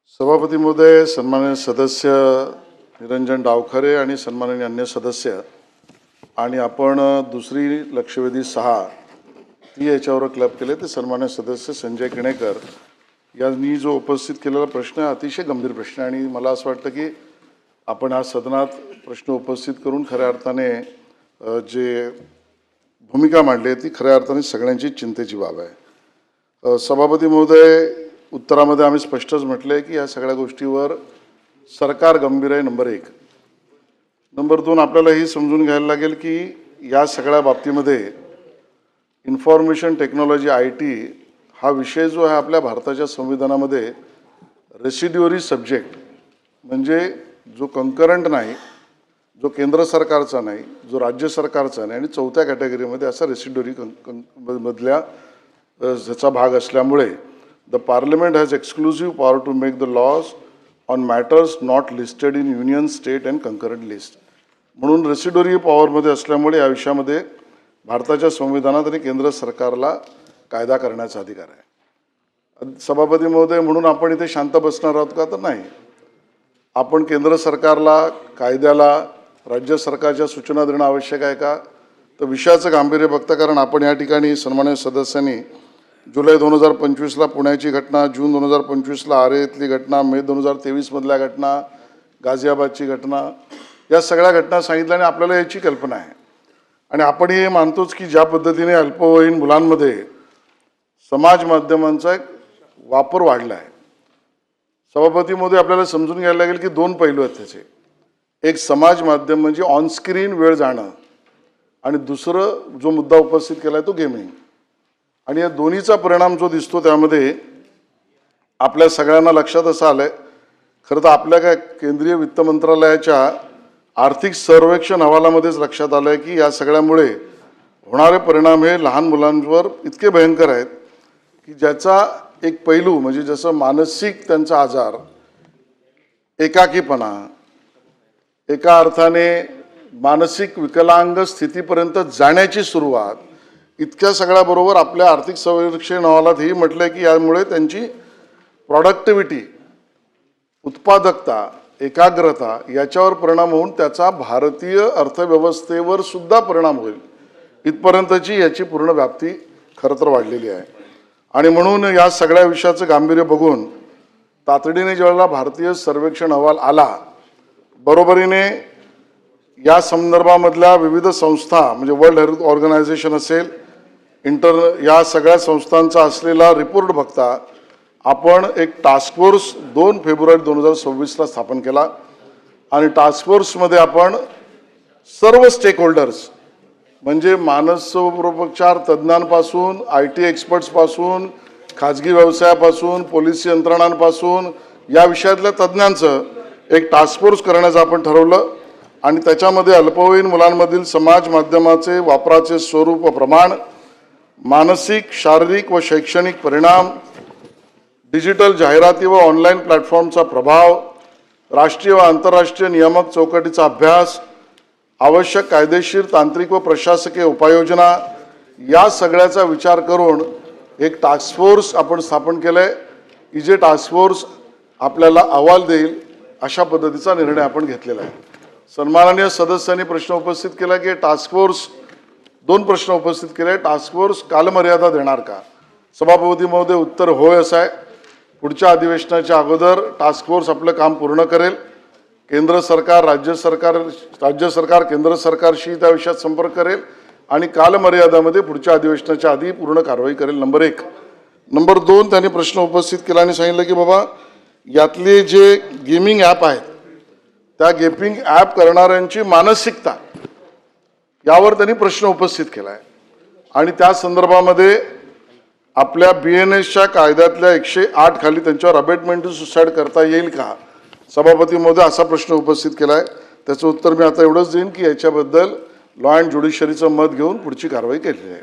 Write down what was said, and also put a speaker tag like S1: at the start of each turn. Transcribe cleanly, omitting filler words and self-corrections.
S1: सभापती महोदय, सन्माननीय सदस्य निरंजन डावखरे आणि सन्माननीय अन्य सदस्य आणि आपण दुसरी लक्षवेधी 6 ती याच्यावर क्लब केले ते सन्माननीय सदस्य संजय किणेकर यांनी जो उपस्थित केलेला प्रश्न अतिशय गंभीर प्रश्न आणि मला असं वाटतं की आपण आज सदनात प्रश्न उपस्थित करून खऱ्या अर्थाने जे भूमिका मांडली ती खऱ्या अर्थाने सगळ्यांची चिंतेची बाब आहे। सभापती महोदय, उत्तरामध्ये आम्ही स्पष्टच म्हटले की या सगळ्या गोष्टीवर सरकार गंभीर आहे, नंबर 1। नंबर 2, आपल्याला हे समजून घ्यायला लागेल की या सगळ्या बाबतीमध्ये इन्फॉर्मेशन टेक्नॉलॉजी IT हा विषय जो आहे आपल्या भारताच्या संविधानामध्ये रेसिड्युअरी सब्जेक्ट म्हणजे जो कंकरंट नाही, जो केंद्र सरकारचा नाही, जो राज्य सरकारचा नाही आणि चौथ्या कॅटेगरीमध्ये असा रेसिड्युअरी मधल्या ह्याचा भाग असल्यामुळे the parliament has exclusive power to make the laws on matters not listed in union, state and concurrent list. म्हणून रेसिड्युअरी पॉवरमध्ये असल्यामुळे या विषयामध्ये भारताच्या संविधानात आणि केंद्र सरकारला कायदा करण्याचा अधिकार आहे। सभापती महोदय, म्हणून आपण इथे शांत बसणार आहोत का? तर नाही। आपण केंद्र सरकारला, कायद्याला, राज्य सरकारच्या सूचना देणं आवश्यक आहे का? तर विषयाचं गांभीर्य बघता, कारण आपण या ठिकाणी सन्माननीय सदस्यांनी जुलै 2025ला पुण्याची घटना, जून 2025ला आरे इथली घटना, मे 2023 मधल्या घटना, गाझियाबादची घटना, या सगळ्या घटना सांगितल्या आणि आपल्याला याची कल्पना आहे आणि आपण हे मानतोच की ज्या पद्धतीने अल्पवयीन मुलांमध्ये समाज माध्यमांचा एक वापर वाढला आहे। सभापती महोदय, आपल्याला समजून घ्यायला लागेल की 2 पैलू आहेत त्याचे। एक समाज माध्यम म्हणजे ऑन स्क्रीन वेळ जाणं आणि दुसरं जो मुद्दा उपस्थित केला आहे तो गेमिंग, आणि या दोन्हीचा परिणाम जो दिसतो त्यामध्ये आपल्या सगळ्यांना लक्षात असं आलंय, खरं तर आपल्या काय केंद्रीय वित्त मंत्रालयाच्या आर्थिक सर्वेक्षण अहवालामध्येच लक्षात आलंय की या सगळ्यामुळे होणारे परिणाम हे लहान मुलांवर इतके भयंकर आहेत की ज्याचा एक पैलू म्हणजे जसं मानसिक त्यांचा आजार, एकाकीपणा, एका अर्थाने मानसिक विकलांग स्थितीपर्यंत जाण्याची सुरुवात, इतक्या सगळ्याबरोबर आपल्या आर्थिक सर्वेक्षण अहवालात ही म्हटलंय की यामुळे त्यांची प्रॉडक्टिव्हिटी, उत्पादकता, एकाग्रता याच्यावर परिणाम होऊन त्याचा भारतीय अर्थव्यवस्थेवर सुद्धा परिणाम होईल इथपर्यंतची याची पूर्ण व्याप्ती खरं तर वाढलेली आहे। आणि म्हणून या सगळ्या विषयाचं गांभीर्य बघून तातडीने ज्यावेळेला भारतीय सर्वेक्षण अहवाल आला, बरोबरीने या संदर्भामधल्या विविध संस्था म्हणजे वर्ल्ड हेल्थ ऑर्गनायझेशन असेल, या सगळ्या संस्थांचा असलेला रिपोर्ट बघता आपण एक टास्क फोर्स 2 फेब्रुवारी 2026ला स्थापन केला आणि टास्क फोर्समध्ये आपण सर्व स्टेक होल्डर्स म्हणजे मानसोपचार तज्ज्ञांपासून, IT एक्सपर्ट्सपासून, खाजगी व्यवसायापासून, पोलीस यंत्रणांपासून या विषयातल्या तज्ज्ञांचं एक टास्क फोर्स करण्याचं आपण ठरवलं आणि त्याच्यामध्ये अल्पवयीन मुलांमधील समाज माध्यमाचे वापराचे स्वरूप व प्रमाण, मानसिक, शारीरिक व शैक्षणिक परिणाम, डिजिटल जाहिराती व ऑनलाईन प्लॅटफॉर्मचा प्रभाव, राष्ट्रीय व आंतरराष्ट्रीय नियामक चौकटीचा अभ्यास, आवश्यक कायदेशीर, तांत्रिक व प्रशासकीय उपाययोजना या सगळ्याचा विचार करून एक टास्क फोर्स आपण स्थापन केलंय की जे टास्क फोर्स आपल्याला अहवाल देईल अशा पद्धतीचा निर्णय आपण घेतलेला आहे। सन्माननीय सदस्यांनी प्रश्न उपस्थित केला की टास्क फोर्स 2 प्रश्न उपस्थित केले। टास्क फोर्स कालमर्यादा देणार का? सभापती महोदय, उत्तर होय असं आहे। पुढच्या अधिवेशनाच्या अगोदर टास्क फोर्स आपलं काम पूर्ण करेल। केंद्र सरकार, राज्य सरकार केंद्र सरकारशी त्या विषयात संपर्क करेल आणि कालमर्यादामध्ये पुढच्या अधिवेशनाच्या आधी पूर्ण कारवाई करेल, नंबर 1। नंबर 2, त्यांनी प्रश्न उपस्थित केला आणि सांगितलं की बाबा यातले जे गेमिंग ॲप आहेत त्या गेमिंग ॲप करणाऱ्यांची मानसिकता यावर त्यांनी प्रश्न उपस्थित केला आहे आणि त्या संदर्भामध्ये आपल्या BNSच्या कायद्यातल्या 108 खाली त्यांच्यावर अबेटमेंट टू सुसाईड करता येईल का? सभापती महोदय, असा प्रश्न उपस्थित केला आहे। त्याचं उत्तर मी आता एवढंच देईन की याच्याबद्दल लॉ अँड ज्युडिशरीचं मत घेऊन पुढची कारवाई केली आहे।